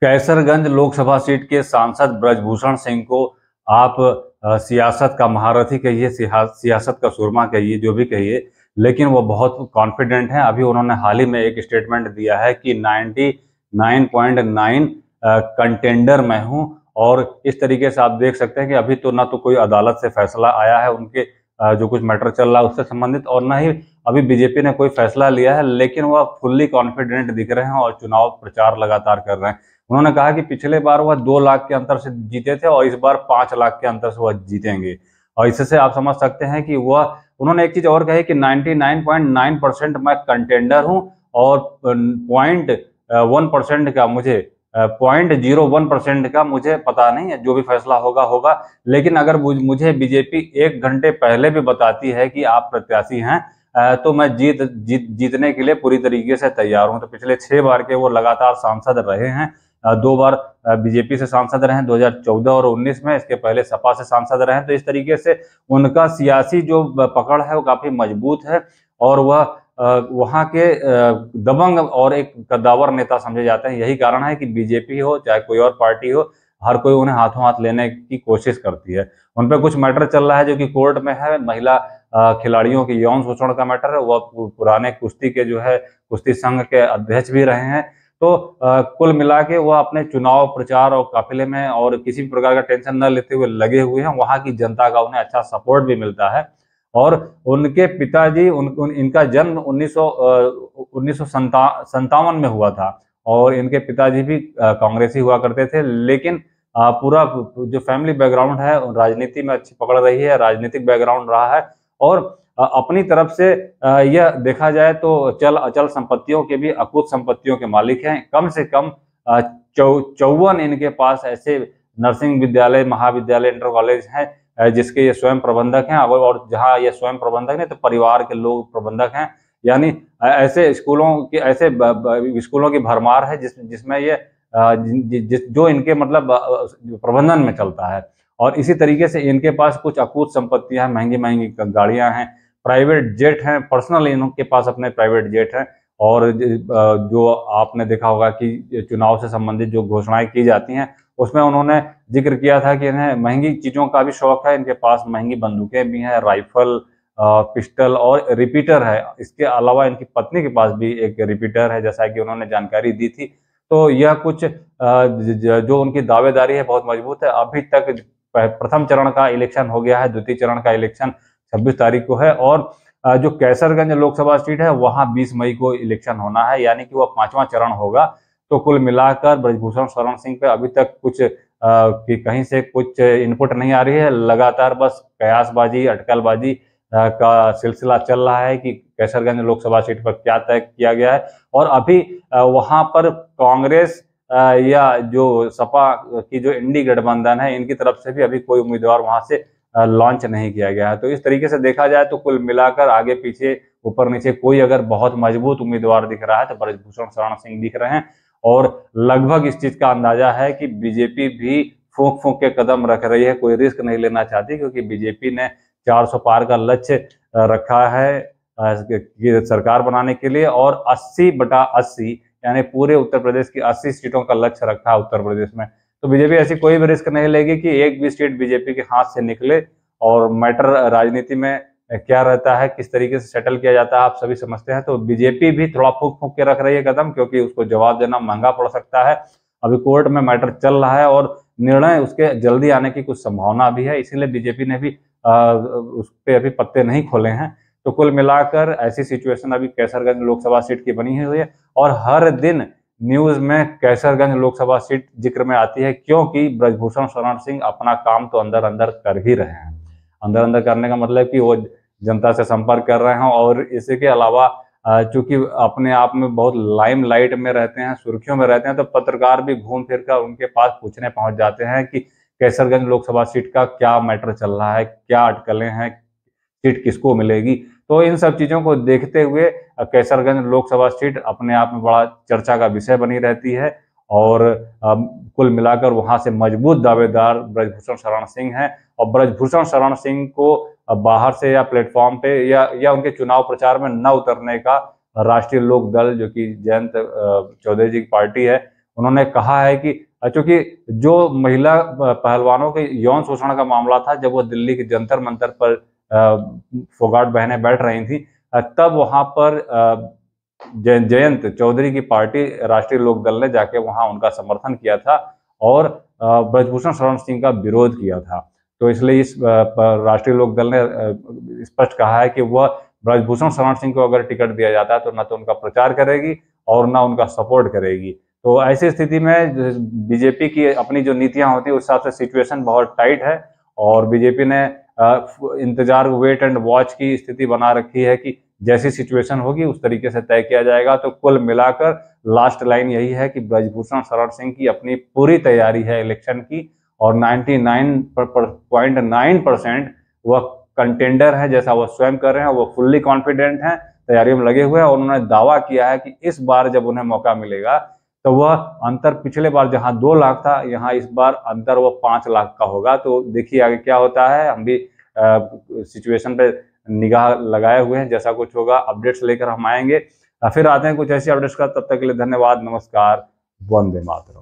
Kaiserganj Lok Sabha seat के सांसद ब्रजभूषण सिंह को आप सियासत का महारथी कहिए, सियासत का सूरमा कहिए, जो भी कहिए, लेकिन वो बहुत कॉन्फिडेंट हैं। अभी उन्होंने हाल ही में एक स्टेटमेंट दिया है कि 99.9 कंटेंडर मैं हूं। और इस तरीके से आप देख सकते हैं कि अभी तो ना तो कोई अदालत से फैसला आया है उनके जो कुछ मैटर चल रहा है उससे संबंधित, और ना ही अभी बीजेपी ने कोई फैसला लिया है, लेकिन वह फुल्ली कॉन्फिडेंट दिख रहे हैं और चुनाव प्रचार लगातार कर रहे हैं। उन्होंने कहा कि पिछले बार वह 2 लाख के अंतर से जीते थे और इस बार 5 लाख के अंतर से वह जीतेंगे। और इससे आप समझ सकते हैं कि वह, उन्होंने एक चीज और कही कि 99.9% मैं कंटेंडर हूं और 0.1% का मुझे 0.01% का मुझे पता नहीं है, जो भी फैसला होगा होगा। लेकिन अगर मुझे बीजेपी 1 घंटे पहले भी बताती है कि आप प्रत्याशी हैं, तो मैं जीतने के लिए पूरी तरीके से तैयार हूं। तो पिछले 6 बार के वो लगातार सांसद रहे हैं। 2 बार बीजेपी से सांसद रहे हैं 2014 और 19 में, इसके पहले सपा से सांसद रहे हैं। तो इस तरीके से उनका सियासी जो पकड़ है वो काफी मजबूत है और वह वहां के दबंग और एक कद्दावर नेता समझे जाते हैं। यही कारण है कि बीजेपी हो चाहे कोई और पार्टी हो, हर कोई उन्हें हाथों हाथ लेने की कोशिश करती है। उन पर कुछ मैटर चल रहा है जो कि कोर्ट में है। महिला खिलाड़ियों के यौन शोषण का मैटर है। वह पुराने कुश्ती के जो है कुश्ती संघ के अध्यक्ष भी रहे हैं। तो कुल मिला के वह अपने चुनाव प्रचार और काफिले में और किसी भी प्रकार का टेंशन न लेते हुए लगे हुए हैं। वहां की जनता का उन्हें अच्छा सपोर्ट भी मिलता है। और उनके पिताजी इनका जन्म 1957 में हुआ था और इनके पिताजी भी कांग्रेसी हुआ करते थे। लेकिन पूरा जो फैमिली बैकग्राउंड है राजनीति में अच्छी पकड़ रही है, राजनीतिक बैकग्राउंड रहा है। और अपनी तरफ से यह देखा जाए तो चल अचल संपत्तियों के भी, अकूत संपत्तियों के मालिक हैं। कम से कम 54 इनके पास ऐसे नर्सिंग विद्यालय, महाविद्यालय, इंटर कॉलेज हैं जिसके ये स्वयं प्रबंधक हैं। और जहां ये स्वयं प्रबंधक नहीं तो परिवार के लोग प्रबंधक हैं। यानी ऐसे स्कूलों की भरमार है जिसमें ये जो इनके मतलब प्रबंधन में चलता है। और इसी तरीके से इनके पास कुछ अकूत संपत्तियां हैं, महंगी महंगी गाड़ियां हैं, प्राइवेट जेट हैं, पर्सनल इनके पास अपने प्राइवेट जेट हैं। और जो आपने देखा होगा कि चुनाव से संबंधित जो घोषणाएं की जाती हैं उसमें उन्होंने जिक्र किया था कि इन्हें महंगी चीजों का भी शौक है। इनके पास महंगी बंदूकें भी हैं, राइफल, पिस्टल और रिपीटर है। इसके अलावा इनकी पत्नी के पास भी एक रिपीटर है, जैसा कि उन्होंने जानकारी दी थी। तो यह कुछ जो उनकी दावेदारी है बहुत मजबूत है। अभी तक प्रथम चरण का इलेक्शन हो गया है, द्वितीय चरण का इलेक्शन 26 तारीख को है और जो कैसरगंज लोकसभा सीट है वहां 20 मई को इलेक्शन होना है, यानी कि वह 5वां चरण होगा। तो कुल मिलाकर ब्रजभूषण शरण सिंह पे अभी तक कुछ कि कहीं से कुछ इनपुट नहीं आ रही है। लगातार बस कयासबाजी, अटकलबाजी का सिलसिला चल रहा है कि कैसरगंज लोकसभा सीट पर क्या तय किया गया है। और अभी वहां पर कांग्रेस या जो सपा की जो इंडी गठबंधन है इनकी तरफ से भी अभी कोई उम्मीदवार वहां से लॉन्च नहीं किया गया है। तो इस तरीके से देखा जाए तो कुल मिलाकर आगे पीछे ऊपर नीचे कोई अगर बहुत मजबूत उम्मीदवार दिख रहा है तो ब्रजभूषण शरण सिंह दिख रहे हैं। और लगभग इस चीज का अंदाजा है कि बीजेपी भी फूंक फूंक के कदम रख रही है, कोई रिस्क नहीं लेना चाहती, क्योंकि बीजेपी ने 400 पार का लक्ष्य रखा है सरकार बनाने के लिए। और 80/80 यानी पूरे उत्तर प्रदेश की 80 सीटों का लक्ष्य रखा है उत्तर प्रदेश में। तो बीजेपी ऐसी कोई भी रिस्क नहीं लेगी कि एक भी सीट बीजेपी के हाथ से निकले। और मैटर राजनीति में क्या रहता है, किस तरीके से सेटल किया जाता है, आप सभी समझते हैं। तो बीजेपी भी थोड़ा फूक फूक के रख रही है कदम, क्योंकि उसको जवाब देना महंगा पड़ सकता है। अभी कोर्ट में मैटर चल रहा है और निर्णय उसके जल्दी आने की कुछ संभावना भी है, इसीलिए बीजेपी ने भी उस पर अभी पत्ते नहीं खोले हैं। तो कुल मिलाकर ऐसी सिचुएशन अभी कैसरगंज लोकसभा सीट की बनी हुई है और हर दिन न्यूज में कैसरगंज लोकसभा सीट जिक्र में आती है, क्योंकि ब्रजभूषण शरण सिंह अपना काम तो अंदर अंदर कर ही रहे हैं। अंदर अंदर करने का मतलब कि वो जनता से संपर्क कर रहे हैं। और इसके अलावा चूंकि अपने आप में बहुत लाइमलाइट में रहते हैं, सुर्खियों में रहते हैं, तो पत्रकार भी घूम फिर कर उनके पास पूछने पहुंच जाते हैं कि कैसरगंज लोकसभा सीट का क्या मैटर चल रहा है, क्या अटकलें हैं, सीट किसको मिलेगी। तो इन सब चीजों को देखते हुए कैसरगंज लोकसभा सीट अपने आप में बड़ा चर्चा का विषय बनी रहती है। और कुल मिलाकर वहां से मजबूत दावेदार ब्रजभूषण शरण सिंह हैं। और ब्रजभूषण शरण सिंह को बाहर से या प्लेटफॉर्म पे या उनके चुनाव प्रचार में न उतरने का राष्ट्रीय लोक दल, जो कि जयंत चौधरी जी की पार्टी है, उन्होंने कहा है कि चूंकि जो महिला पहलवानों के यौन शोषण का मामला था, जब वो दिल्ली के जंतर मंतर पर फोगाट बहनें बैठ रही थी, तब वहां पर जयंत चौधरी की पार्टी राष्ट्रीय लोकदल ने जाके वहां उनका समर्थन किया था और ब्रजभूषण शरण सिंह का विरोध किया था। तो इसलिए इस राष्ट्रीय लोकदल ने स्पष्ट कहा है कि वह ब्रजभूषण शरण सिंह को अगर टिकट दिया जाता है तो न तो उनका प्रचार करेगी और न उनका सपोर्ट करेगी। तो ऐसी स्थिति में बीजेपी की अपनी जो नीतियां होती है उस हिसाब से सिचुएशन बहुत टाइट है और बीजेपी ने इंतजार, वेट एंड वॉच की स्थिति बना रखी है कि जैसी सिचुएशन होगी उस तरीके से तय किया जाएगा। तो कुल मिलाकर लास्ट लाइन यही है कि ब्रजभूषण शरण सिंह की अपनी पूरी तैयारी है इलेक्शन की और 99.9% वह कंटेंडर है, जैसा वह स्वयं कर रहे हैं। वो फुल्ली कॉन्फिडेंट हैं, तैयारियों में लगे हुए हैं और उन्होंने दावा किया है कि इस बार जब उन्हें मौका मिलेगा तो वह अंतर पिछले बार जहां 2 लाख था, यहाँ इस बार अंतर वो 5 लाख का होगा। तो देखिए आगे क्या होता है। हम भी सिचुएशन पे निगाह लगाए हुए हैं, जैसा कुछ होगा अपडेट्स लेकर हम आएंगे। फिर आते हैं कुछ ऐसी अपडेट्स का। तब तक के लिए धन्यवाद, नमस्कार, वंदे मातरम।